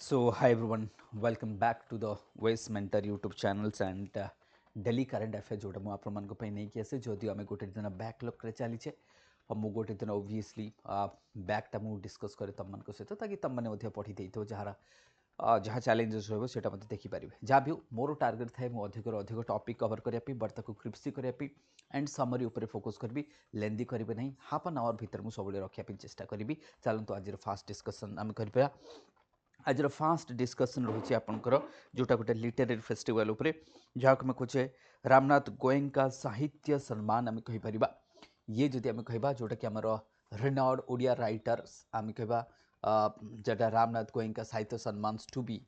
So, hi everyone, welcome back to the Waste Mentor YouTube channels and Delhi current affairs जोटा मु आपण मानक पई नै कि आसे जदियो आमे गोटे दिन बैकलॉग रे चली छे और मु गोटे दिन ऑब्वियसली बैक टा मु डिस्कस करे तम मानक सहित ताकि तम माने मध्ये पढी देइतो जहारा जहाँ चैलेंजेस रहबो सेटा मते देखि पारिबे जहाँ भी मोर टार्गेट थाए मु अधिक रो अधिक टॉपिक कवर करिया पई बट ताकू क्रिप्सी करिया पई एंड समरी ऊपर फोकस करबी लेंदी करिबे नहीं हाफ एन आवर भीतर मु सबले रखिया पई चेष्टा करबी चलंतु आज फास्ट डिस्कशन आम करिपा आज फास्ट डिस्कसन रोचे आपंकर जोटा गोटे लिटरेरी फेस्टिवल उपरे जहाँ को कहे रामनाथ गोयंका साहित्य सम्मान आम कहीपर ये जदि आम कह जोटा कि आमर रिनाउड ओडिया राइटर्स आम कह जटा Ramnath Goenka Sahitya Samman to be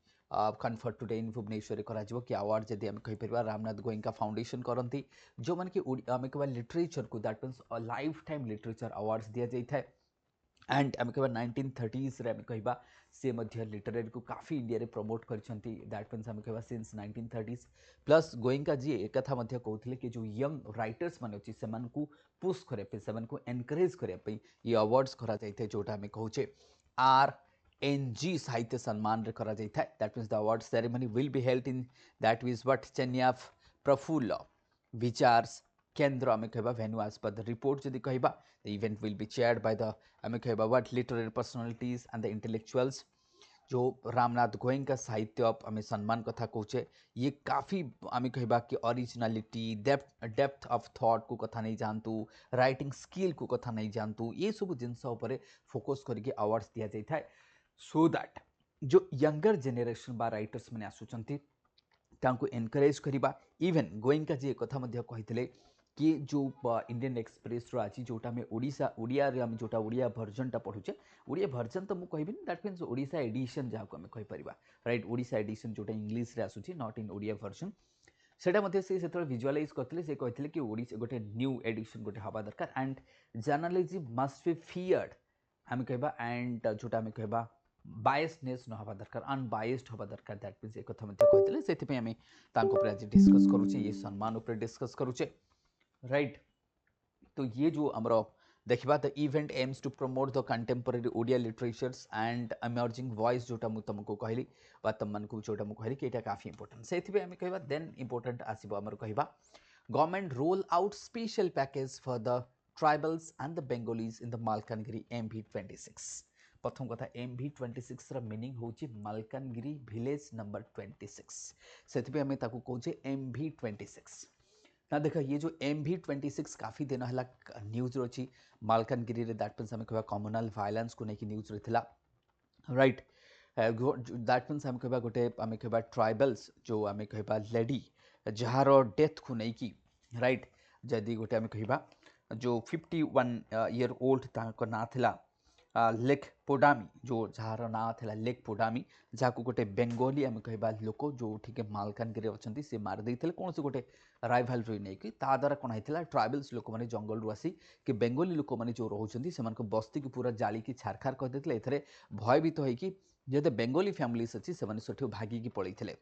conferred today in Bhubaneswar कि अवार्ड जदि आम कहीपर रामनाथ गोयंका फाउंडेशन करती जो मैंने कि आम कह लिटरेचर को that means lifetime literature awards दि जाए एंड आम कह 1930s रे आम कह सी लिटरेरी को काफ़ी इंडिया रे प्रमोट करछंती दैट मीन्स आम कह सिंस 1930s प्लस गोयंका जी एक कथा कहते कि जो यंग राइटर्स मान अच्छी से पुश करने से एनकरेज करने ये अवार्ड्स करा जोटा आम कहे RNG साहित्य सम्मान रे करा that means the award ceremony will be held in that is what चेन्याफ प्रफुल्ल विचार्स केन्द्र आम कह venue as per the report जदि कह the event will be chaired by the आम कह what literary personalities and the intellectuals जो रामनाथ गोयंका साहित्य आम सम्मान कथा कहे ये काफ़ी आम कह कि ओरिजिनालिटी डेप्थ ऑफ थॉट को कथा नहीं जानतु राइटिंग स्किल को कथा नहीं जानतु ये सब जिनस फोकस करके अवार्ड्स दि जाए सो दैट जो यंगर जेनेरेशन बा राइटर्स मैंने आसुचंती तांको एनकरेज करवा इवेन गोयंका जी एक कथा कहते कि जो इंडियन एक्सप्रेस रो आज जोटा आम ओडिशा ओडिया रे आम जोटा ओडिया भर्जन टा पढ़ुचे ओडिया भर्जन तो मुझे कहबी दैट मीन्स ओडिशा एडिशन जहाँ को आम कहीपर राइट ओडिशा एडिशन जोटा इंग्लीश रे आसुची नॉट इन ओडिया भर्जन सेटा मध्य से विजुअलाइज करते से कहते कि ओडिशा गोटे न्यू एडिशन गोटे हवा दरकार and journalism must be feared आम कहबा एंड जोटा आम कहबा बायसनेस न हवा दरकार अनबायस्ड हवा दरकार दैट मीन्स एक कथा मध्य कहते से आम आज डिस्कस करुचे ये सम्मान उपर डिस्कस करुचे राइट तो ये जो आमर देखा the event aims to promote the contemporary Odia literatures and emerging voice जोटा मुझे तुमको कहली तुम मानक जोटा मुझे कहली कि यहाँ काफी इंपोर्टेंट से आम कह देन इंपोर्टेंट आसो आमर कह government roll out special package for the tribals and the Bengalis in the Malkangiri MV26 प्रथम कथा MV26 मीनिंग हूँ मालकानगिरी विलेज नंबर 26 से आम कहे MV26 ना देख ये जो MV26 काफ़ी दिन है न्यूज अच्छी मालकानगिरी दैट मीन्स आम कह कम्युनाल वायलेंस को लेकिन न्यूज रही राइट दैट मीन्स आम कह गोटे आम कह ट्राइबल्स जो आम कह लेडी जार डेथ को लेकिन राइट जदि गोटे आम कह जो 51 ईयर ओल्ड ना था लेक पोडामी जो जार ना था लेक पोडामी जहाँ को गोटे बेंगोली आम कह लोक जो ठीक मालकानगिरी अच्छा सी मारिदे कौन से गोटे राइभाल नहीं कि द्वारा कौन होता ट्राइबल्स लोक मैंने जंगल रू आसी कि बेंगोली लोक मैंने जो रोचे से बस्ती को पूरा जाली की छारखार करदे ए भयभीत होगी जदि बेंगोली फैमिलीज अच्छी से भागिकी पलैते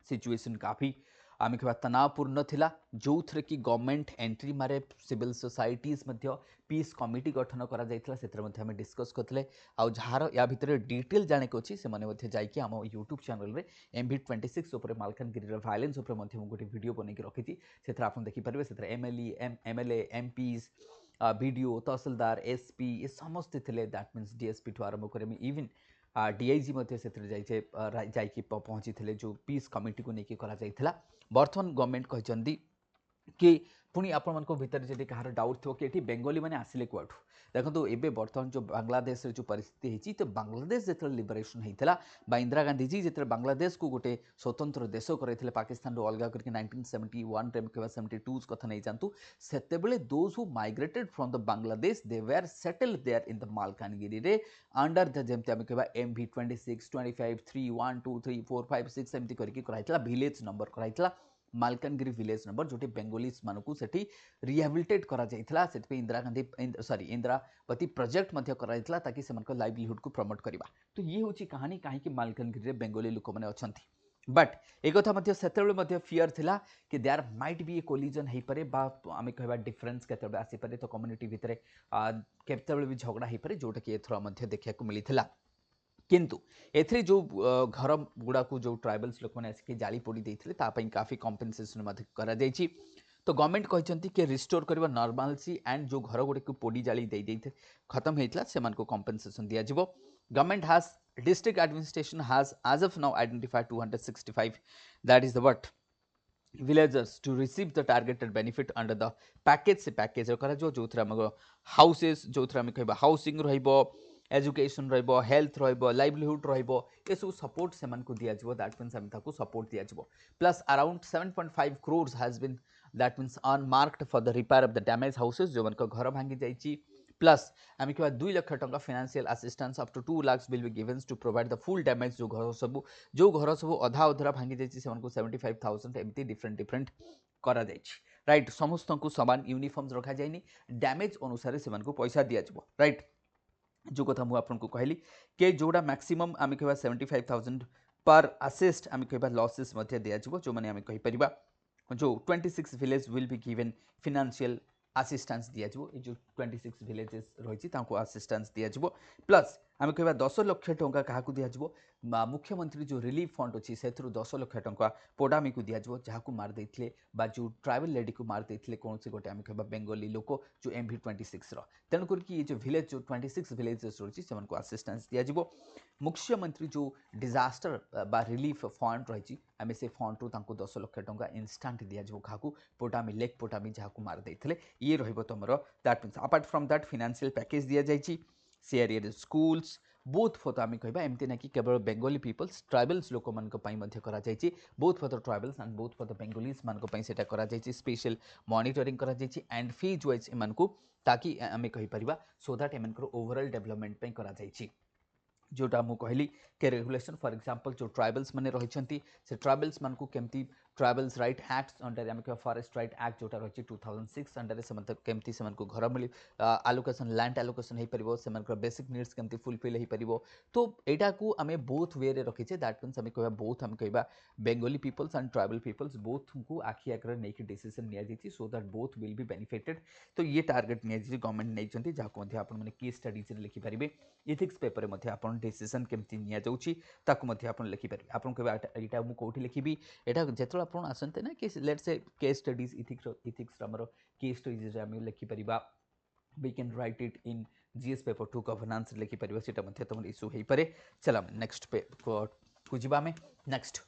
सिचुएसन काफ़ी आम कह तनावपूर्ण थिला जो थे कि गवर्नमेंट एंट्री मारे सिविल सोसाइटीज पीस कमिटी गठन कर डिस्कस करते जार या भितर डिटेल जाने को अच्छी से जाकि आम यूट्यूब चैनल रे MV26 मालकानगिरी भाइलेंस गोटे वीडियो बन रखी से आप देखिपारे से MLA MPs BDO tehsildar SP ये समस्ते थे दैट मीन्स DSP ठू आरंभ कर इवन DIG जाकि पहुँची थे जो पीस कमिटी को लेकिन करा बर्तमान गवर्नमेंट कहते कि पुणी आपण मान भर जब कहार डाउट थो कि बेंगोली मैंने आसिले कौटू देखो ये बर्तमान जो बांग्लादेश जो परिस्थिति होती तो बांग्लादेश जो लिबरेशन होता इंदिरा गांधी जी जो बांग्लादेश को गोटे स्वतंत्र देश करते पाकिस्तान अलग करके 1971 कह 72 कथा नहीं जानतु से those who migrated from the Bangladesh they were settled there in the Malkangiri रे अंडर द जमती आम कह MV26 25 3 1 2 3 4 5 6 एमती करके विलेज नंबर कराइला मालकानगिरी विलेज नंबर जो बेंगोलीज मानू से रिहाबिलिटेट करा इंदिरा गांधी सॉरी इंदिरावती प्रोजेक्ट कराइला ताकि से लाइवलीहुड को प्रमोट करवा तो ये हूँ कहानी कहीं मालकानगिरी बेंगोली लोक मैंने अच्छा बट एक कथा से फियर थिला कि there might be a collision हो पारे आम कह डिफरेन्स के आसीपे तो कम्युनिटी भितर केतबे भी झगड़ा हो पारे जोटा कि एथर देखा मिलता किंतु एथिरे जो घर गुड़ा को जो ट्राइबल्स लोक मैंने आसिक जाली पोड़ी देते काफी कंपेनसेशन करा जायछि। तो गवर्नमेंट कहते कि रिस्टोर कर नॉर्मलसी एंड जो घर गुड़े को पोड़ी जाली दे खत्म होता से कंपेनसेशन दिया government has district administration has as of now identified 265 that is the what villagers to receive the targeted benefit under the package से पैकेज करा जो थरा हम हाउसेस जो थरा हम कहबा हाउसिंग रहइबो एजुकेशन रहइबो हेल्थ रहइबो लाइवलीहुड रहइबो ए सब सपोर्ट से मन को दिया जबो दैट मींस हम ताको सपोर्ट दिया जबो plus around 7.5 crores has been that means unmarked for the repair of the damaged houses जो मन को घर भांगी जाईची प्लस आम कह 2 लाख टंका financial assistance up to 2 lakhs will be given to provide the full damage जो घर सब अधा अधरा भांगी जाइए से 75,000 एमती डिफरेंट करा राइट समस्त को समान यूनिफॉर्म्स रखा जाए डैमेज अनुसार से पैसा दि जाव राइट जो कथा मुझे आपको कहली कि जोड़ा मैक्सिमम आम कह 75,000 पर असिस्ट आम कह लॉसेस दि जाव जो मैंने आम कहीपर जो 26 village will be given financial assistance दि जाव जो 26 विलेजेस रही असिस्टेंस दि जाव प्लस आम कह 10 लाख टंका क्या दि जाव मुख्यमंत्री जो रिलीफ फंड अच्छी से 10 लाख टंका पोडामी को दि जाव जहाँ मार देते जो ट्राइबल लेडी को मार देते कौन से गोटे आम कह बेंगली लोक जो MV26 तेणुक ये जो विलेज जो 26 विलेजेस रही से असिस्टेंस दि जाव मुख्यमंत्री जो डिजास्टर बा रिलीफ फंड रही आम से फंड रू 10 लाख टंका इनस्टांट दि जाव क्या पोटामी लेक पोटामी जहाँ मार देते ये तुम that means apart from that financial package दि जाए सी एरिया स्कूल्स बोथ फॉर आम कह एमती ना कि केवल बेंगली पीपल्स ट्राइबल्स लोक मान both for the tribals and both for the Bengalis मान special monitoring and phase wise एम ताकि आम कहीपर सो दैट एम ओवरऑल डेवलपमेंट करा जोटा मुझे कहली कि रेगुलेशन फॉर एग्जांपल जो ट्राइबल्स मैंने रही से ट्राइबल्स मान को केमती ट्राइबल्स राइट एक्ट अंडर आम कह फॉरेस्ट राइट एक्ट जोटा रही 2006 अंडर से केमती से घर मिल आलोकेशन लैंड आलोकेशन हो पार से बेसिक नीड्स केमती फुलफिल हो पार तो यहाँ को आम बोथ वे रखीचे दैट मीन्स आम कह बोथ आम कह Bengali peoples and tribal peoples both को आखि आगे नहीं डिसीजन नि so that both will be benefited तो ये टार्गेट नि गवर्नमेंट नहीं जहाँ आपने केस स्टडीज लिखिपारे इथिक्स पेपर में आप डिसीजन केमती नि लिखिपारे आप यहाँ मुझे कौटी लिखी यहाँ जो आप आसते ना कि लेट से केस स्टडीज इथिक्स आमर केस स्टडीज आम लिखिपर we can write it in GS paper 2 governance लिखिपर से तुम इश्यू हो पारे चल नेक्स्ट पे को जीवा नेक्स्ट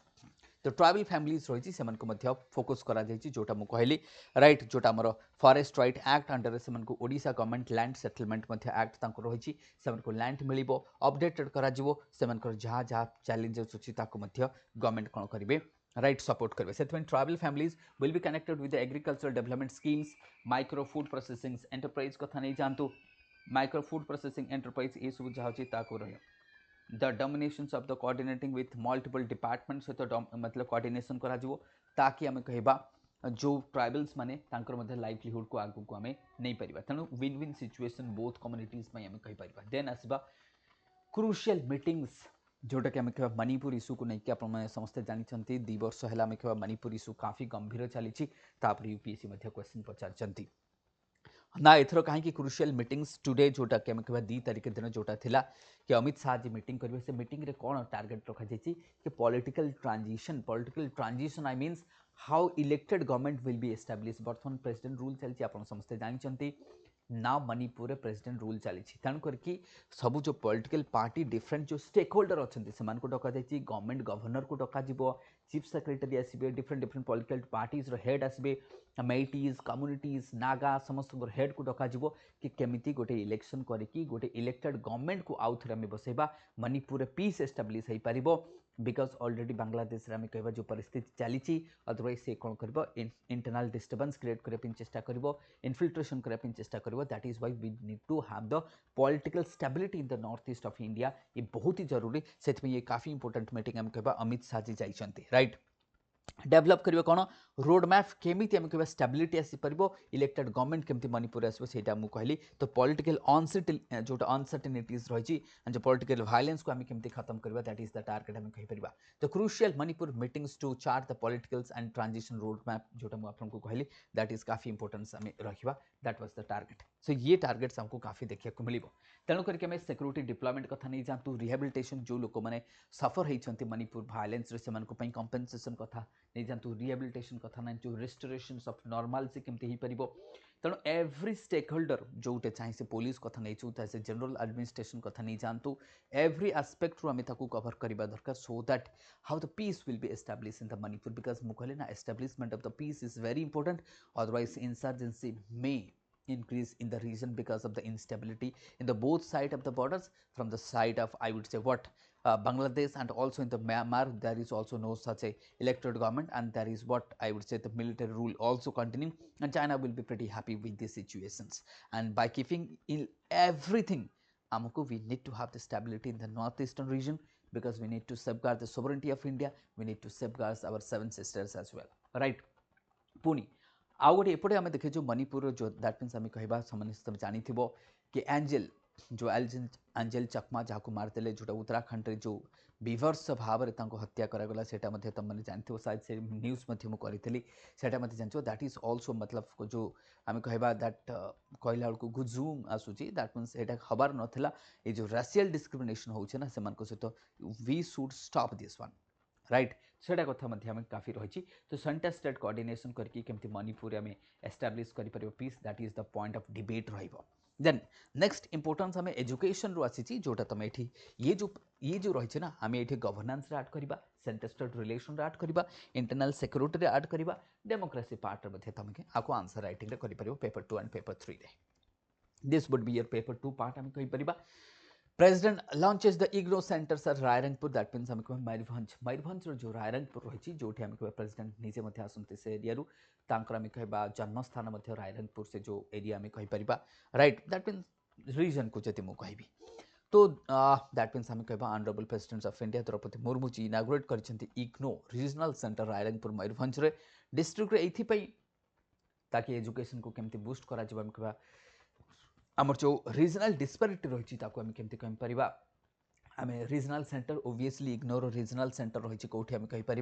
तो ट्राइबल फैमिलीज रही से फोकस करा जोटा मुझे कहली राइट जोटा आमर फॉरेस्ट राइट एक्ट अंडर से Odisha government land settlement act रही से लैंड मिल अपडेटेड करा जहाँ जहाँ चैलेंजेस अच्छी गवर्नमेंट कौन करेंगे राइट सपोर्ट करेंगे से tribal families will be connected with agriculture development schemes micro food processing enterprise कथा नहीं जानतु माइक्रो फूड प्रोसेसिंग एंटरप्राइज ये सब जहाँ अच्छी रही the dominations of the coordinating with multiple department सहित मतलब कोऑर्डिनेशन करा जिवो ताकि आम कहबा जो ट्राइबल्स माने तांकर मध्य लाइवलीहुड को आगु को आम नहीं पारिबा तेणु win win situation both communities में आम कहि पारिबा देन आसबा क्रुशियल मीटिंग्स जोटा कि आम कह मणिपुर इश्यू को लेकिन आप समस्ते जानते 2 वर्ष है आम कह मणिपुर इश्यू काफी गंभीर चली यूपीएससी क्वेश्चन पचार ना एथर कहीं क्रुशियल मीटिंग्स टुडे जोटा कि कह 2 तारिख दिन जोटा थिला कि अमित शाह जी मीटिंग करेंगे से मीटिंग रे कौन टार्गेट रखा जाए कि political transition I means how elected government will be establish बर्तमान प्रेसिडेंट रूल चलती आप समस्ते जानते ना मणिपुर प्रेसिडेंट रूल चली तेणु करके सब जो पॉलिटिकल पार्टी डिफरेंट जो स्टेक होल्डर अच्छा से डक गवर्नमेंट गवर्नर को डक चीफ सेक्रेटरी आसबे डिफरेंट पॉलिटिकल पार्टीज हेड आसबे मेटीज कम्युनिटीज नागा समस्त हेड को डक कि केमिति गोटे इलेक्शन करके गोटे इलेक्टेड गवर्नमेंट को आउ थे बसैबा मणिपुर पीस एस्टाब्लिश हो पार बिकज ऑलरेडी बांग्लादेश में कह जो परिस्थिति चली अदरवाइज से कौन कर इंटरनल डिस्टर्बेंस क्रिएट करने चेष्टा कर इनफिल्ट्रेशन करने चेष्टा कर that is why we need to have the political stability in the north east of India ये बहुत ही जरूरी से ये काफी इंपोर्टेंट मीटिंग आम कह अमित शाह जी जाइए राइट डेभलप करियो कोन रोड मैप केमिति हम कहबा स्टेबिलिटी आसी परबो इलेक्टेड गवर्नमेंट केमिति मणिपुर आसबो सेटा मु कहली तो पॉलिटिकल जोटा अनसर्टेनिटीज रहिछि एंड जो पॉलिटिकल वायलेंस को हम केमिति खत्म करबा दैट इज द टारगेट हम कहि परबा तो crucial Manipur meetings to chart the politicals and transition road map जोटा मु आपन को कहली दैट इज काफी इंपोर्टेंस हम रखिबा that was the target so ये टारगेट्स हमको काफी देखिया को मिलिबो तेणु करके हमें सिक्योरिटी डिप्लॉयमेंट कथा नहीं जानतु रिहेबिलिटेशन जो लोक माने सफर होइछंती मणिपुर वायलेंस रे सेमान को पई कंपेंसेशन कथा नहीं जानतु रिहेबिलिटेशन कथा नहीं जो रेस्टोरेशन ऑफ नॉर्मलसी केमती ही परिबो तेणु एवरी स्टेक होल्डर जोटे चाहे से पुलिस कथा नहीं छु चाहे से जनरल एडमिनिस्ट्रेशन कथा नहीं जानतु एवरी एस्पेक्ट रू आमे ताकू कवर करिबा दरकार so that how the peace will be establish in the Manipur because मु कहले ना establishment of the peace is very important otherwise insurgency may increase in the region because of the instability in the both side of the borders from the side of I would say what Bangladesh and also in the Myanmar there is also no such a elected government and there is what I would say the military rule also continuing and China will be pretty happy with these situations and by keeping in everything Amako we need to have the stability in the northeastern region because we need to safeguard the sovereignty of India we need to safeguard our seven sisters as well right पुणी आउ गोटे एपटे आम देखे जो मणिपुर जो that means आम कह तुम जानी कि एंजेल जो एंजेल चकमा जहाँ मारदे जोटा उत्तराखंड रे जो विभर्स भाव में हत्या करागला सेटा तुम मैंने जानते शायद से न्यूज करी सेटा जान दैट इज ऑल्सो मतलब जो आम कह दैट कहला बेलू गुजुम आसूची दैट मीन्स यहाँ हबार नाला ये जो राशियल डिस्क्रिमिनेशन होना से सहित we should stop this one right सेटा कथा काफी रही तो सेंटर स्टेट कोऑर्डिनेशन करके केमती मणिपुर आम एस्टाब्लीश कर peace that is the point of debate then next importance आम एजुकेशन रू आसी जोटा तुम ये जो रही ना आम ये गवर्नेंस ऐड करवा सेंटर स्टेट रिलेशन ऐड करवा इंटरनल सिक्योरिटी ऐड करवा डेमोक्रेसी पार्ट में तुम आपको आंसर राइटिंग कर पेपर 2 एंड पेपर 3 रे this would be your paper 2 part आम कहीपर president launches the IGNOU centre सर रायरंगपुर दैट मीन्स आम कह मयूरभंज जो रायरंगपुर रही जो आम कह प्रेसिडेंट निजे आसती से एरिया आम कह जन्मस्थान रायरंगपुर से जो एरिया आम कहीपर राइट दैट मीन्स रीजन को जब मुझे तो दैट मीन्स आम कह honourable president of India Droupadi Murmu ji inaugurate कर IGNOU regional centre Rairangpur Mayurbhanj district ये ताकि एजुकेशन को केमती बूस्ट करा कह आमर जो रीजनल डिस्पेरिटी रही आम केमती कहीपर आम regional centre obviously ignore regional centre रही कौटी आम कहीपर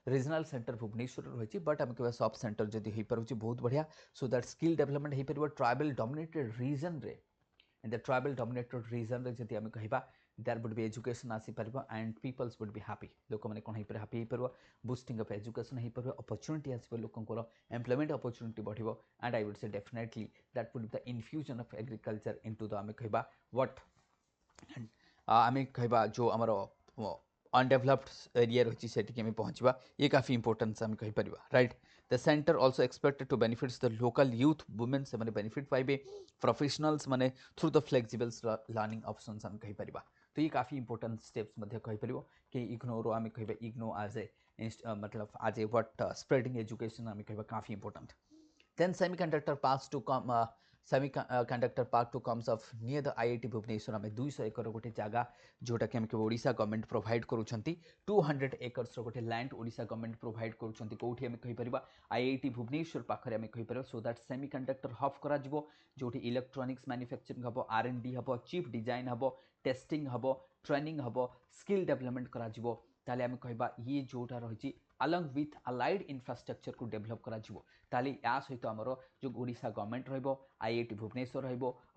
रीजनल सेंटर भुवनेश्वर रही बट आम कह सब सेंटर जदि हो पारे बहुत बढ़िया सो दैट स्किल डेवलपमेंट हो पार ट्राइबल डोमिनेटेड रीजन रे in the tribal dominated region रे जदि आम कह देयर वुड बी एजुकेशन आसी पार and peoples would be happy लोक मैंने कौन हो हैप्पी हो पार बूस्टिंग ऑफ एजुकेशन हो पार अपॉर्चुनिटी आसो लोकंर एम्प्लॉयमेंट अपॉर्चुनिटी बढ़ो and I would say definitely that would be the infusion of agriculture into the आम कह व्हाट आम कह जो आमर अनडेभलप्ड एरिया रही है पहुँचा ये काफ़ी इंपोर्टेंस आम कहीपर right the centre also expected to benefits the local youth women से बेनिफिट पाइबे प्रोफेशनल्स माने through the flexibles learning options आम कहीपर तो ये काफ़ी इंपोर्टेंट स्टेप्स कहीपर कि इग्नोर आम कह इग्नो आज ए मतलब आज ए व्हाट स्प्रेडिंग एजुकेशन आम कह काफ़ी important then semiconductor parks to come semiconductor park to comes of near the IIT Bhubaneswar आम 200 एकर गोटे जगह जोटा कि आम ओडिशा गवर्नमेंट प्रोवाइड करुँच 200 एकर्स गोटे लैंड ओडिशा गवर्नमेंट प्रोवाइड करुँच कौटी आम कहीपर आईआईटी भुवनेश्वर पाखे आम कहीपर सो दैट सेमीकंडक्टर हब करा जो इलेक्ट्रोनिक्स मैन्युफैक्चरिंग हम R&D हम चिप डिजाइन हम टेस्टिंग हम ट्रेनिंग हम स्किल डेवलपमेंट करा ताले आम कह ये जोटा रही अलॉन्ग विथ अलाइड इंफ्रास्ट्रक्चर को डेवलप करा ताले या सहित आमर जो ओडिशा गवर्नमेंट आईआईटी भुवनेश्वर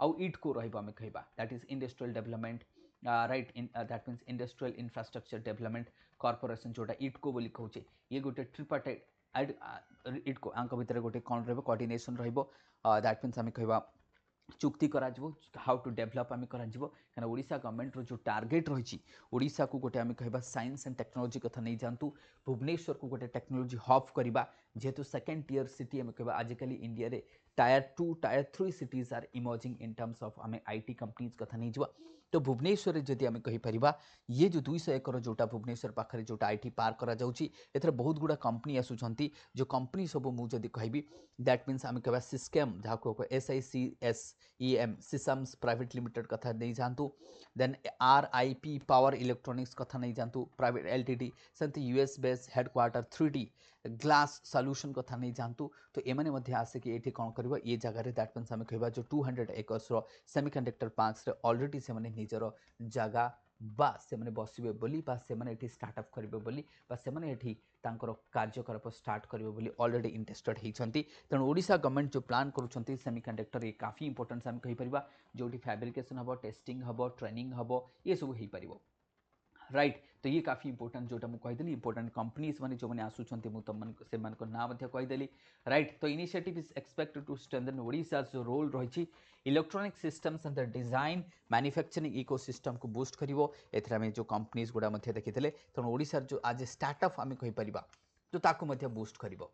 आउ इटको आम कह that is industrial development right that means industrial infrastructure development corporation जोटा इटको बोली कहूचे ये गोटे ट्रिपार्टाइट इटको आंक भितर गोटे कौन कोऑर्डिनेशन दैट मीन्स आम कह चुक्ति करा हाउ टू डेवलप आम करा ओडिशा गवर्नमेंट जो टार्गेट रही ओडिशा को गोटे आम कह साइंस एंड टेक्नोलोजी कथा नहीं जानतु भुवनेश्वर को गोटे टेक्नोलोजी हब करवा जेहेतु सेकेंड टियर सिटी आम कह आजिकल इंडिया रे tier 2 tier 3 cities are emerging in terms of आम आईटी कंपनीज कथा नहीं तो भुवनेश्वर जदि आम कहीपर ये जो 200 एकर जोटा भुवनेश्वर पाखे जोटा आईटी पार्क करा बहुत गुड़ा कंपनी आसुंच जो कंपनी सब मुझे कहि दैट मीन्स आम कह सिस्केम जहाँ SICSEM सिसम्स प्राइवेट लिमिटेड कथा नहीं जातु देन RIP पावर इलेक्ट्रोनिक्स कथा नहीं जातु प्राइवेट LTD सेमती US base headquarter 3D glass solution कथा नहीं जातु तो एमाने आसिक ये कौन कर ये जगह दैट मीन्स आम कह जो 200 एकर्स सेमिकंडक्टर पार्क्स ऑलरेडी से निजर जगह बा से बसबे बोली बा से स्टार्टअप करेंगे बोली बा से कार्यकलाप स्टार्ट करेंगे बोली ऑलरेडी इंटरेस्टेड होती तेणु ओडिशा गवर्नमेंट जो प्लान करुँच सेमिकंडक्टर ये काफी इंपोर्टेंट आम कहीपर जो फैब्रिकेशन हम टेस्टिंग हम ट्रेनिंग हम ये सब हो पार राइट तो ये काफी इंपोर्टेंट जोटा मुझे कहीदेली इंपोर्टेंट कंपनीज मैंने जो मैंने आसुँच मुझे ना कहीदेली राइट तो initiative is expected to strengthen Odisha जो रोल रही electronic systems and the design manufacturing ecosystem को बूस्ट करिवो एथरा में जो कंपनीज गुड़ा देखी तेणु ओडिशा जो आज स्टार्टअप आम कहीपर तो ताकू बूस्ट करिवो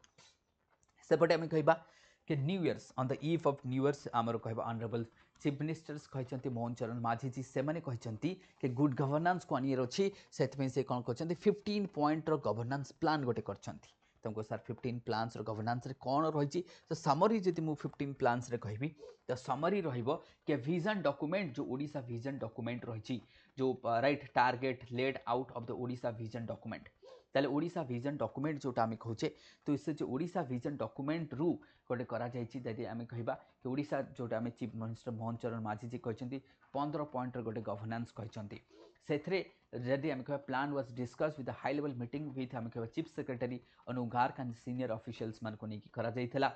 सेपटे आम कहबा कि new years on the eve of new years आमर कहबा ऑनरेबल चीफ मिनिस्टर्स कहते मोहन चरण माझी जी से मैंने कहते कि गुड गवर्नेंस को आनियर अच्छी से कौन कहते 15 पॉइंट गवर्नेंस प्लान गोटे करछंती तुमको सर 15 प्लान्स गवर्नेंस रे कौन रही तो समरी जदि मु 15 प्लान्स रे कहबी तो समरी रहिबो कि विजन डॉक्यूमेंट जो ओडिशा विजन डॉक्यूमेंट रही जो right target laid out of the Odisha vision document ताले ओडिशा विजन डॉक्यूमेंट जोटा आम कहूचे तो इससे जो ओडिशा विजन डॉक्यूमेंट रु गोटे करी आम कहबा कि ओडिशा जोटा आम चीफ मिनिस्टर मोहन चरण माझी जी कहते 15 पॉइंट गोटे गवर्नेंस कहते से जदि आम कह plan was discuss with high level meeting with आम कह chief secretary Anu Garg and senior officials मान को लेकिन करा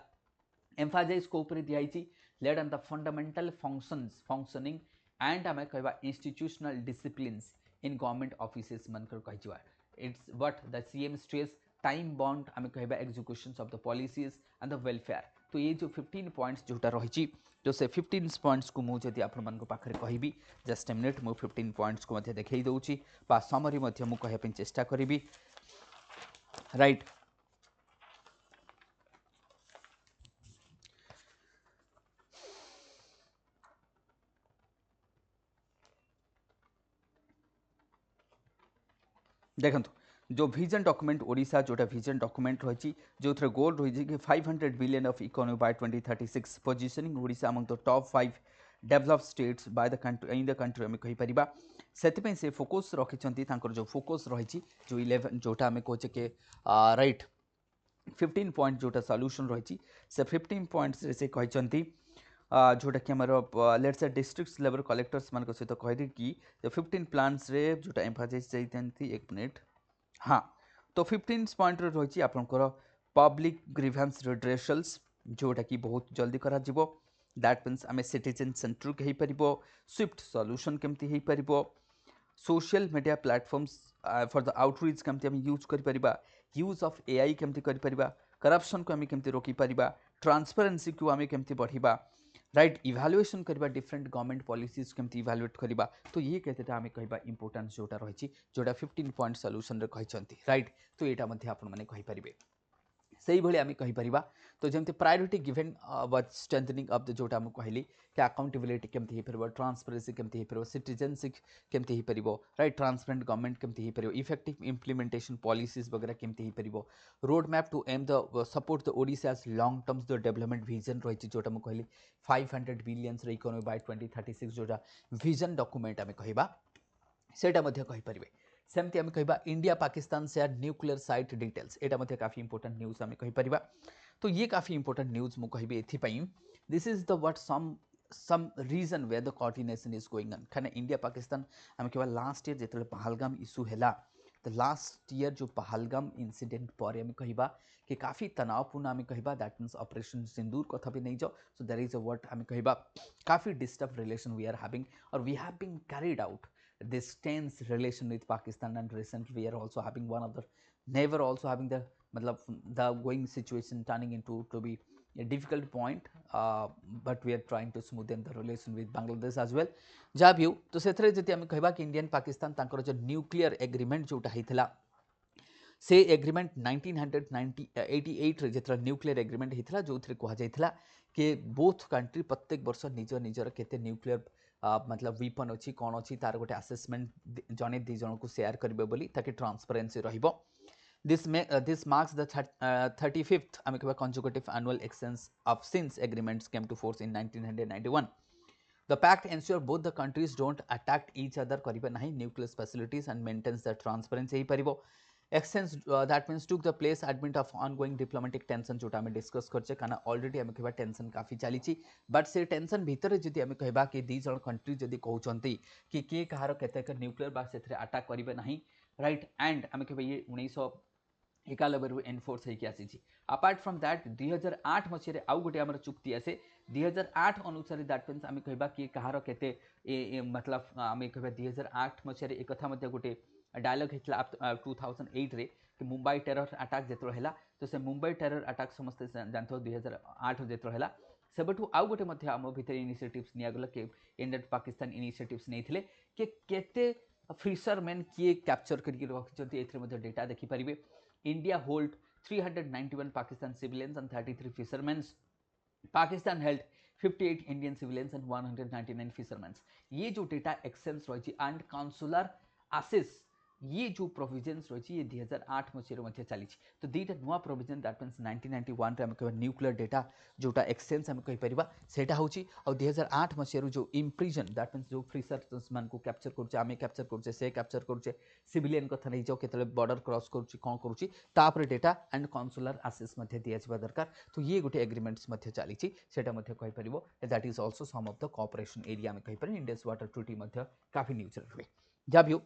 एम्फासाइज को दिखाई laid on the fundamental functioning and आम कह institutional disciplines in government offices मन कह it's what the CM stress time bound आम कह executions of the policies and the welfare तो ये जो 15 पॉइंट्स जोटा रही जो से 15 पॉइंट्स को मुझे आपण मान पाखे कहबी जस्ट ए मिनिट मु 15 पॉइंट्स को देखई दउची बा समरी मु कहया चेष्टा करी राइट देखंतु जो विजन डॉक्यूमेंट ओडिशा जोटा विजन डॉक्यूमेंट रही जो थे गोल रही कि 500 billion of economy bye 2036 positioning Odisha among the top 5 develop states by the country in the country आम कहीपर से फोकस रखिंट जो फोकस रही जो 11 जोटा आम कहे कि राइट 15 पॉइंट जोटा सॉल्यूशन रही से 15 पॉइंट्स से कहते जोटा कि आम लेट्स डिस्ट्रिक्ट लेवल कलेक्टर्स मान सहित कहदी कि 15 प्लान्स रे जोटा एम्फासाइज चाहिए एक मिनिट हाँ तो 15 पॉइंट रही आपंकर पब्लिक ग्रीवेंस रिड्रेसल्स जोटा कि बहुत जल्दी करा जिवो दैट मीन्स आम सिटीजन सेंट्रिक हो पार स्विफ्ट सॉल्यूशन केमती हो पार social media platforms for the outreach केमती आम यूज कर यूज ऑफ AI केमती कर करप्शन को आम केमती रोकी पार ट्रांसपेरेंसी को आम केमती बढ़िबा राइट इवालुएशन करबा डिफरेंट गवर्नमेंट पॉलिसीज केमती इवालुएट करबा तो ये कहते आम कहबा इंपोर्टेंस जोटा रही जोटा 15 पॉइंट सॉल्यूशन रे कहते राइट तो यहाँ मध्य आपण माने कहि परिबे से ही आम कहीपर तो जमी priority given was strengthening of the जोटा मुझे कहली कि अकाउंटेबिलिटी केमती हो पार ट्रांसपेरेंसी केमती हो पार सिटीजनशिप केमती हो पार राइट ट्रांसपेरेंट गवर्नमेंट केमती हो पार इफेक्टिव इम्प्लीमेंटेशन पॉलिसीज वगैरह केमती हो पार road map to aim the support the Odisha's long terms जो डेवलपमेंट विजन रही जोटा मुझे कहली 500 बिलियंस इकोनॉमी बाय 2036 जोटा विजन डॉक्यूमेंट आम कहबा सेटा मध्य कहीपर सेमती आम कह India Pakistan share nuclear site details यहाँ काफी इंपोर्टेंट न्यूज आम कहीपर तो ये काफी इंपोर्टेंट न्यूज मुझे कहि एथिपाई this is the what some region way the coordination is going on खाना इंडिया पाकिस्तान आम कह लास्ट ईयर जो पहलगाम इश्यू है तो लास्ट ईयर जो पहलगाम इनसीडेंट पर आम कह कि काफ़ी तनावपूर्ण आम कह दैट मीन्स ऑपरेशन सिंदूर कथा भी नहीं जाओ so there is a what आम कह काफ़ी disturb relation we are having और we have been carried out this tense relation with Pakistan, and recently we are also having one of the neighbor also having the the going situation turning into to be a difficult point, but we are trying to smoothen the relation with Bangladesh as well. जहाँ भी हो तो से जति आम कहबा कि Indian Pakistan तांकर जो न्यूक्लियर एग्रीमेंट जोटा होता से एग्रीमेंट 1988 जो न्यूक्लियर एग्रीमेंट होता जो कहुला कि बोथ कंट्री प्रत्येक वर्ष निज निजर केते न्यूक्लियर मतलब वीपन अच्छी कौन अच्छी तार गोटे आसेसमेंट जने दी जन को शेयर करेंगे बोली ताकि ट्रांसपेरेंसी रहिबो this marks the 35th amicable consecutive annual exchange of since agreements came to force in 1991. The pact ensures both the countries don't attack each other karibe nahi nuclear facilities and maintains the transparency ei paribo. Exchange that means took the place admit of ongoing diplomatic tension जोटा हमें discuss करछे काना already हमें कहबा tension काफी चली but से tension भीतर जदि हमें कहबा कि दी जण कंट्री जदि कहउचंती कि के कहार केतेक न्यूक्लियर बा सेथरे अटैक करिवे नाही राइट एंड हमें कहबा ये 1991 एनफोर्स होगी आसी अपार्ट फ्रॉम दैट 2008 मसीह आउ गोटे आम चुक्ति आसे 2008 अनुसार दैट मीन्स आम कह कि कहार केते मतलब आम कह 2008 मसीह एक कथा गोटे डायलॉग होता 2008 रे कि मुंबई टेरर अटैक जो है तो से मुंबई टेरर अटैक समस्त जानते 2008 जो है सेबठू आउ गोटे आम भर इनिशिएटिव्स निगला कि इंडियन पाकिस्तान इनिशिएटिव्स नहीं कि केते फिशरमैन किए कैप्चर करके रखिंट data देखिपारे India hold 391 Pakistan civilians and 33 fishermen. Pakistan held 58 Indian civilians and 199 fishermen. ये जो डेटा एक्सचेंज रही एंड काउंसुलर आसेस ये जो प्रोविजन्स रही ये 2008 मसीह चली तो दुईटा नुआ प्रोविजन दैट मीन्स 1991 रे कह न्यूक्लियर डेटा जोटा एक्सचेंज आम कहीपर से आउ 2008 मसीह जो इम्प्रिजन दैट मीन्स जो फिशर्स मान को कैप्चर करुचे आम कैप्चर करुचे से कैप्चर करुचे सिविलियन कथा नहीं जाओ केतले बॉर्डर क्रॉस करुच्ची कौन करुच्ची तापर डेटा एंड काउंसुलर आसेस दिया दरकार तो ये गोटे एग्रीमेंट्स चली कहीपर that is also some of the cooperation area आम कहीपर इंडियस वाटर ट्रिटी काफी न्यूज हुए जब भी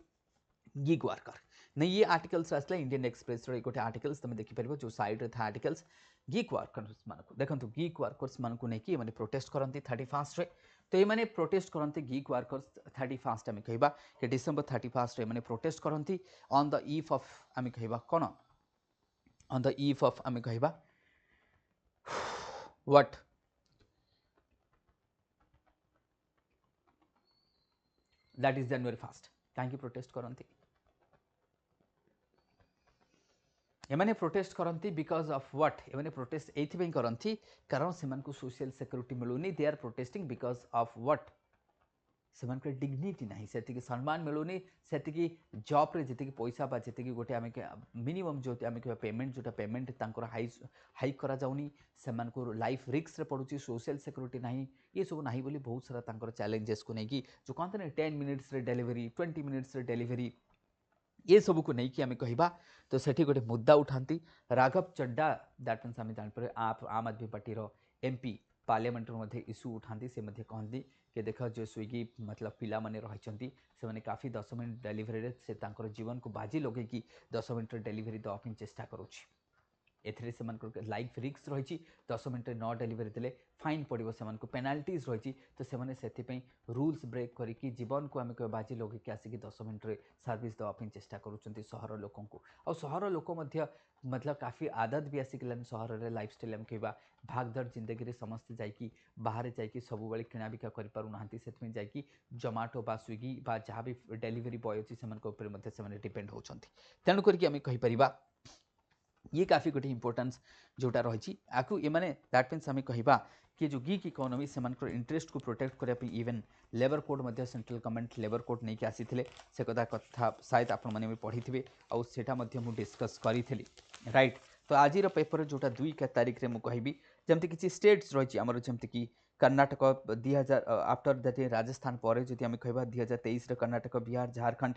गिग वर्कर नहीं ये आर्टिकल्स आसला इंडियन एक्सप्रेस रो गोटे आर्टिकल्स तुम देखिपर जो साइड रे था आर्टिकल्स गिग वर्कर्स मान को देखो गिग वर्कर्स मान को नहीं माने प्रोटेस्ट करती 31 रे तो ये प्रोटेस्ट करते गिग वर्कर्स 31 आम कहवा कि डिसेम्बर 31 रे प्रोटेस्ट करती ऑन द ईफ ऑफ आम कहवा कौन ऑन द ईफ ऑफ आम कहवा व्हाट दैट इज जनवरी 1 कहीं प्रोटेस्ट करती एमाने प्रोटेस्ट करती बिकॉज ऑफ व्हाट एमाने प्रोटेस्ट एथि करती कारण से सोशल सिक्योरिटी मिलूनी they are protesting because of what से डिग्निटी ना से सम्मान मिलूनी से जॉब रे जी पैसा बा जी गोटे आम मिनिमम जो आम कह पेमेंट जोटा पेमेंट हाइक करा जाउनी से लाइफ रिस्क रे पड़ुची सोशल सिक्योरिटी ना ये सब ना बोली बहुत सारा चैलेंजेस को लेकिन जो कहते हैं 10 मिनिट्स रे डिलीवरी 20 मिनिट्स रे डिलीवरी ये सब को नहीं आम कहवा तो सेठी गोटे मुद्दा उठाती राघव चड्डा दैट मीन्स आम जापर आम आदमी पार्टी एमपी पार्लियामेंट इश्यू उठाती से कहती कि देख जो स्विगी मतलब पिला माने रही से काफ़ी 10 मिनट डिलीवरी से जीवन को बाजी लगे 10 मिनट डिलीवरी देवाई चेष्टा करुच्ची एथिरे से लाइफ रिस्क रही 10 मिनट न डिलीवरी देले फाइन पड़ो से पेनाल्टीज रही तो से रूल्स ब्रेक करके जीवन को आम कह बाजी लगे आसिक 10 मिनट सर्विस देवाई चेष्टा करुँच सहर लोक आ सहर लोक मतलब काफ़ी आदत भी आसिकलानी सहर में लाइफ स्टाइल आम कह भागदड़ जिंदगी समस्ते जाकि बाहर जाकि सब बेले किଣା बिका करना से जोमाटो बा स्विगी बा जहाँ भी डिलीवरी बॉय अच्छी से डिपेंड होती तेणुक आम कहीपर ये काफ़ी गोटे इंपोर्टेंस जोटा रही आपको ये दैट मीन्स आम कहवा कि जो गिग इकोनॉमी से इंटरेस्ट को प्रोटेक्ट करने even labour code central government labour code नहीं आसी से कथा शायद आपने पढ़ी थे आटा डिस्कस करी राइट तो आज पेपर जोटा 2 तारीख में मुझे जमती किसी स्टेट्स रही आमर जमती कि कर्नाटक 2000 आफ्टर दैट राजस्थान पर जदि आम कहवा 2023 कर्नाटक बिहार झारखंड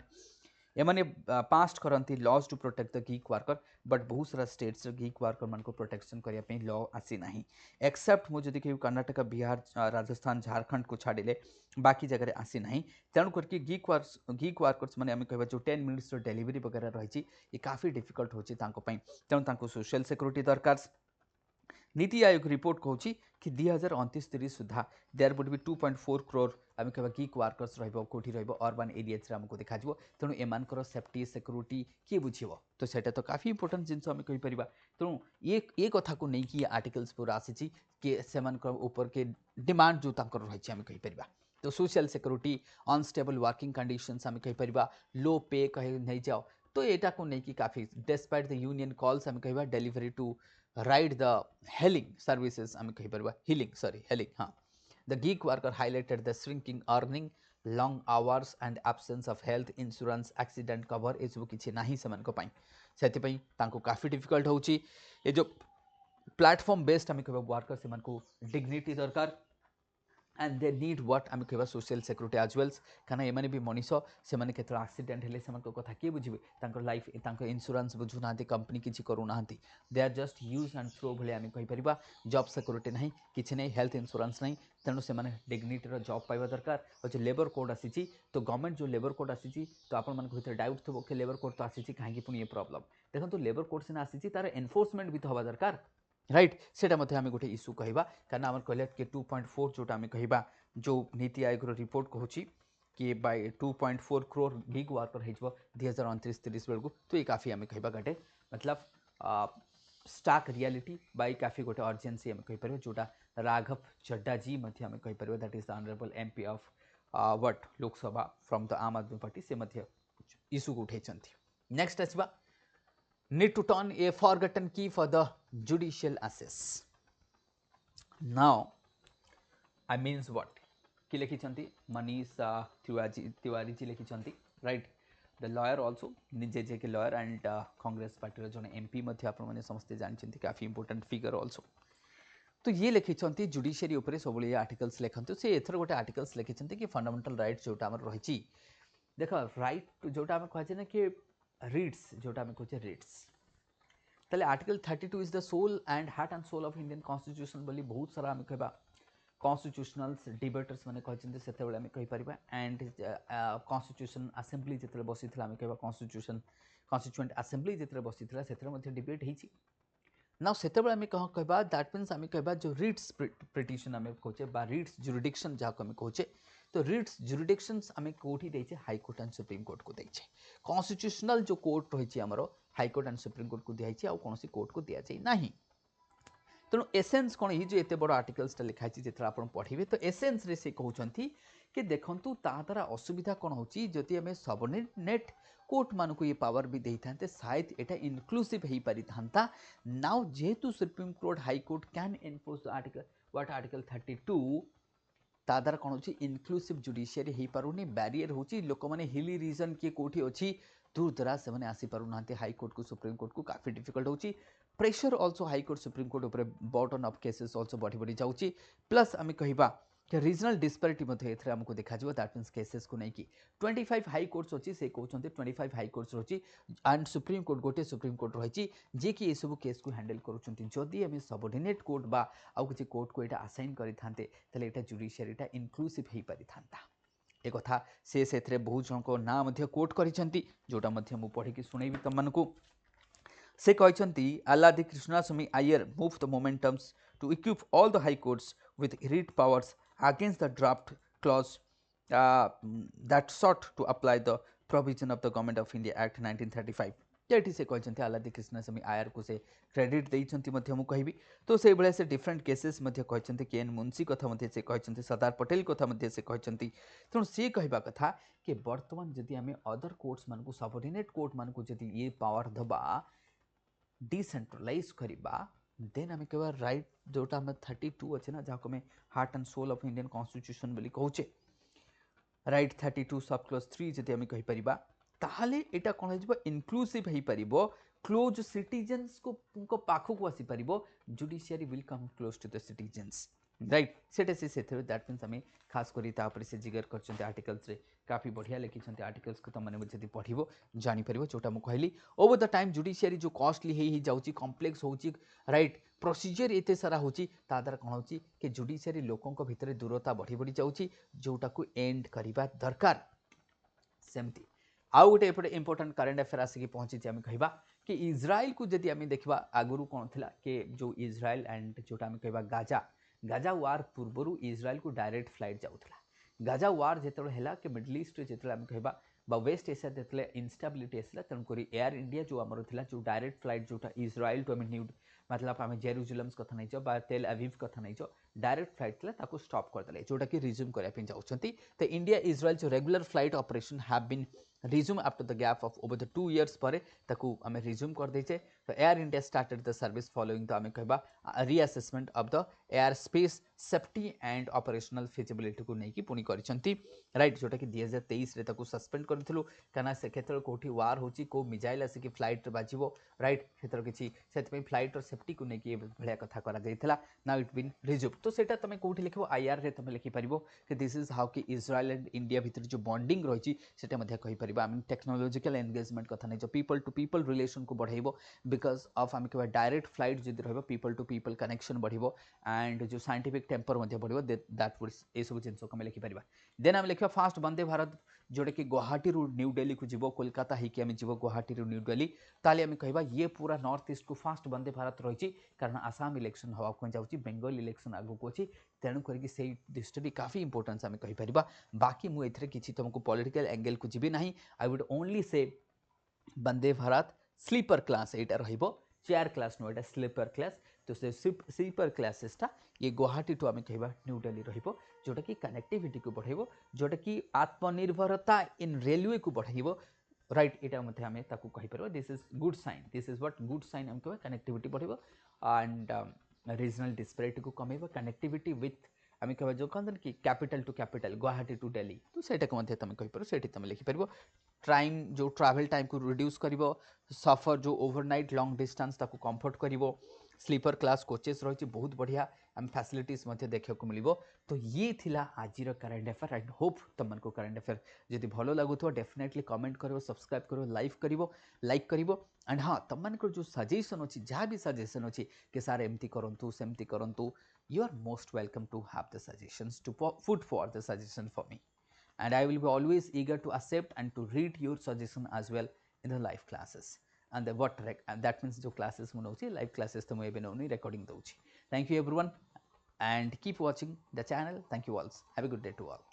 एमाने पास्ट करती laws to protect the gig worker but बहुत सारा स्टेट्स गिग वर्कर मान को प्रोटेक्शन करने लॉ आसी ना एक्सेप्ट मुझे कह कर्नाटक बिहार राजस्थान झारखंड को छाड़े बाकी जगह आसी ना तेणु करके गिग वर्कर्स मैंने आम कह जो 10 मिनिट्स डिलीवरी वगैरह रही ये काफ़ी डिफिकल्ट होची तेणु सोशल सिक्योरिटी दरकार नीति आयोग रिपोर्ट कहूँ कि 2029-30 सुधा देयर वुड बी 2.4 करोड़ आम कह गिग वर्कर्स रौटी अर्बान एरियाज आमको देखा तेणु एमानकर सेफ्टी सिक्योरिटी किए बुझे तो सेटा तो काफ़ी इंपोर्टेंट जिनस आम कहीपर तेणु ये कथा को लेकिन आर्टिकल्स पूरा आसी कि से ऊपर के डिमांड जो रही आम कहीपर तो social security unstable working conditions आम कहीपर लो पे कहे नहीं जाओ तो यहाँ को लेकिन काफ़ी डेस्पाइट द यूनियन कॉल्स आम कह delivery to ride the hailing services आम कहीपर हिलिंग सॉरी हेलिंग हाँ The gig worker highlighted the shrinking earning, long hours and absence of health insurance, accident cover ए सब किछि नाही सेमान को पई सेति पई तांको काफी डिफिकल्ट होची ए जो प्लेटफॉर्म बेस्ड आम कह वर्कर से डिग्निटी दरकार एंड दे नीड व्हाट आम कह सोशल सिक्यूरीटी एज वेल्स कारण एमाने भी मनीष से केत एक्सीडेंट हेले से कथा किए बुझे लाइफ इंश्योरेंस बुझुना कंपनी किसी करूना they are just use and throw भाई आम कहीपर जॉब सिक्यूरीटी ना कि नहीं हेल्थ इंश्योरेंस नहीं तेणु से डिग्निटर जॉब पाइबा दरकार और जो लेबर कोड आसी तो गवर्नमेंट जो लेबर कोड आसी तो आपण भर डाउट थो कि लेबर कोड तो आसी कहीं पुणी ये प्रॉब्लम देखो लेबर कोड सीना आसी तार एनफोर्समेंट भी तो हवा दरकार राइट सेटा मते आमे गोटे इश्यू कहबा कारण आमर कहले कि 2.4 जोटा आमे कहबा जो नीति आयोग रो रिपोर्ट कहूची कि बाय 2.4 करोड़ गिग वर्कर हेजबो 2029-30 बेलको तो ये काफी आमे कहबा गटे मतलब स्टाक रियलिटी बाय काफी गोटे अर्जेंसी आमे कहि परबो जोटा राघव चड्डा जी मथे आमे कहि परबो that is the honourable MP of what Lok Sabha from the आम आदमी पार्टी से मथे इश्यू को उठैचंती next आछबा need to turn a forgotten key for the judicial access. Now, I means what? कि लिखिछंती Manish Tiwari ji लिखिछंती right the lawyer also निजे जे के लॉयर एंड कांग्रेस पार्टी जन MP मध्य आपण माने समस्ते जानछंती काफी इंपोर्टेंट फिगर ऑल्सो तो ये लिखिछंती जुडिशियरी ऊपर सब ये आर्टिकल्स लिखंतु से एथर गोटे आर्टिकल्स लिखिछंती कि फंडामेंटल राइट जोटा हमर रहिछि देखो राइट जोटा हम कहै छै कि रिट्स जोटा में कहते रिट्स ताले article 32 is the soul and heart and soul of Indian constitution बोली बहुत सारा आम कहबा कॉन्स्टिट्यूशनल्स डिबेटर्स माने कहते सेते बेले आम कहि परिबा एंड कॉन्स्टिट्यूशन असेंबली जेतले बसितला आम कहबा कॉन्स्टिट्यूशन कॉन्स्टिट्यूएंट असेंबली जेतले बसितला सेतरे मध्ये डिबेट हेछि नाउ सेते बेले आम कहबा दैट मींस आम कहबा जो रिट्स पिटिशन आम कहचे बा रिट्स जुरिडिक्शन जाको आम कहचे तो रिट्स जुरिडिक्शंस आम कोठी देछे high court and supreme court को देछे कॉन्स्टिट्यूशनल जो कोर्ट रही आमर high court and supreme court को दिखाई आउ कौन कोर्ट को दि जाए ना तेणु एसेन्स कौन ये जो एत बड़ आर्टिकल्सटा लिखाई जो आप पढ़े तो एसेन्स रे से कहते कि देखूँ ता द्वारा असुविधा कौन होची जदि आम सबऑर्डिनेट कोर्ट मान को ये पावर भी दे था शायद एटा इनक्लूसिव हो पारि था नाउ जेहेतु supreme court high court can enforce article what article 32 ता द्वारा कौन हो इनक्लूसिव जुडिशियरी हो पारुनी बैरियर होची लोक माने हिली रीजन किए कोठी अच्छी दूर दराज से आसी पारुना हाई कोर्ट को सुप्रीम कोर्ट को काफी डिफिकल्ट होची pressure also high court supreme court ऊपर बर्डन ऑफ केसेस ऑल्सो बढ़ी बढ़ी जाऊँगी प्लस आम कहवा कि रीजनल डिस्पारिटी आमको देखा दैट मीन्स केसेस को नहीं कि 25 हाई कोर्ट्स अच्छी से कहते 25 हाई कोर्ट्स रही एंड सुप्रीम कोर्ट गोटे सुप्रीम कोर्ट रही जी कि ये सब केस को हैंडल करुँच आम सबऑर्डिनेट कोर्ट बा आउ किसी कोर्ट को यहाँ आसाइन करते यहाँ जुडिशियरीटा इनक्लूसिव हो पारि था एक कथा से बहुत जन ना कोट करिसेंती जोटा मु पढ़ी शुणेबी तुमको से कहते Alladi Krishnaswamy Iyer move the momentums to equip all the high courts with writ powers against the draft clause that sought to apply the provision of the Government of India Act 1935 ये से कहते आल्लादी कृष्णास्वामी आयर को से क्रेडिट देइछंती मध्य मु कहबी तो से भले से डिफरेंट केसेस मध्य कहते के एन मुंशी कथा मध्य से कहते सरदार पटेल कथा मध्य से कहते तेणु सी कहबा कथा कि वर्तमान जदि आम अदर कोर्ट्स मान को सबऑर्डिनेट कोर्ट मान को जदि ये पावर दबा डिसेंट्रलाइज करबा देन आम केवल राइट जोटा आम 32 अच्छे ना जहाँ आम heart and soul of Indian constitution बोली कहूचे राइट 32 सब क्लॉज 3 जदि आम कहि परिबा ताहले एटा कोन हो इनक्लूसिव हो पारिबो क्लोज सिटीजन्स को पाखु को आसी पारिबो judiciary will come close to the citizens right सेटा से दैट मीन्स आम खास करी तापर से जिगर करछन्ते आर्टिकल्स रे काफी बढ़िया लिखिछन्ते आर्टिकल्स को तुमने जदि पढ़िबो जानि परिबो जोटा मु कहली ओवर द टाइम जुडिशियरी जो कॉस्टली ही जाउची कॉम्प्लेक्स होची राइट प्रोसीजर एते सारा होची ता द्वारा कोन होची कि जुडिशियरी लोकों को भितरे दूरता बढ़ी बढ़ी जाउची जोटा को एंड करिबा दरकार सेमती आउ गोटे एपटे इंपोर्टेंट करेन्ट अफेयर आसिक पहुंची आम कहवा कि इज्राइल को जदि आम देखा आगुरी कौन था कि जो इज्राइल एंड जोटा आम कहवा गाजा गाजा वार पूर्वर इज्राइल को डायरेक्ट फ्लाइट जाऊला गाजा वार जो है कि मिडल ईस्ट जो आम कहवा वेस्ट एशिया जो इनस्टेबिलिटी आसला तेणुक एयर इंडिया जो आमर था जो डायरेक्ट फ्लाइट जोटा इज्राइल टू आम मतलब आम जेरुजलम्स कथा नहीं बा तेल अवीव कथा नहीं डायरेक्ट फ्लाइट था स्टॉप करदे जोटा कि रिज्यूम करने चाहते तो इंडिया इज्राएल जो regular flight operation have been resume after the gap of over the 2 years पर आम रिज्यूम कर देचे तो Air India started the service following तो आम कहबा reassessment of the air space safety and operational feasibility को लेकिन पुणी कर राइट जोटा कि 2023 रे ताको सस्पेंड करूँ कहीं से क्षेत्र कौटी वार होची को मिजाइल आसिक फ्लाइट बाजिबो राइट क्षेत्र किसी से फ्लाइट सेफ्टी को लेकिन भाया कथा करा नाउ इट बीन रिज्यूम तो सेटा तुम कौटी लिखो आईआर रे तुम लिखिपार कि दिस इज हाउ कि इज्राएल एंड इंडिया भितर जो बॉन्डिंग रही है आम टेक्नोलोजिकल एंगेजमेंट कथा नहीं पीपल टू पीपल रिलेशन को बढ़ाइब बिकज ऑफ आम कह डायरेक्ट फ्लाइट जब रही पीपल टू पीपल कनेक्शन बढ़िबो एंड जो साइंटिफिक टेम्पर बढ़िबो दैट वुड ये सब जिन को आम लिखिपार देन आम लिखा फास्ट वंदे भारत जोटा कि गुवाहाटी न्यू दिल्ली को जीव कोलकाता होकर आम जीव गुवाहाटी न्यू दिल्ली ताली आम कह ये पूरा नॉर्थ ईस्ट को फास्ट वंदे भारत रही कारण आसाम इलेक्शन हवा जाऊँगी बेंगल इलेक्शन आगक अच्छी तेणु करके से दृष्टि काफ़ी इंपोर्टेंस आम कहीपर बाकी मुझे किसी तुमको पॉलिटिकल एंगल को जीवी ना I would only say Vande Bharat sleeper class यहाँ चेयर क्लास नुह यहाँ स्लीपर क्लास तो से स्लीपर क्लासेसटा ये गुवाहाटी टू आम कह न्यू दिल्ली जोटा कि कनेक्टिविटी को बढ़ाइब जोटा कि आत्मनिर्भरता इन रेलवे को बढ़ाइब राइट यहाँ मत आम कहीपर this is good sign this is what good sign आम कह कनेक्टिविटी बढ़ाइब एंड रीजनल डिस्पेरिटी को कमेब कनेक्टिविटी विथ आम कह जो कहते कि capital to capital Guwahati to Delhi तो सहीटा तुम कहीपर से तुम लिखिपर टाइम जो ट्रैवल टाइम को रिड्यूस कर सफर जो ओवरनाइट लॉन्ग डिस्टेंस ताको कंफर्ट कर स्लीपर क्लास कोचेस रही बहुत बढ़िया आम फैसिलिटीज देखा मिल तो ये थिला आज करेन्ट अफेयर एंड होप तुमको करेन्ट अफेयर जब भल लगुव डेफिनेटली कमेंट कर सब्सक्राइब कर लाइक कर एंड हाँ तुम जो सजेसन अच्छी जहाँ भी सजेसन अच्छी कि सार एमती करूँ सेमती करूँ you are most welcome to have the suggestions to put for the suggestion for me and I will be always eager to accept and to read your suggestion as well in the live classes. And that means जो classes mu नौची live classes तो मुझे नौनी recording दौची. Thank you everyone and keep watching the channel. Thank you all. Have a good day to all.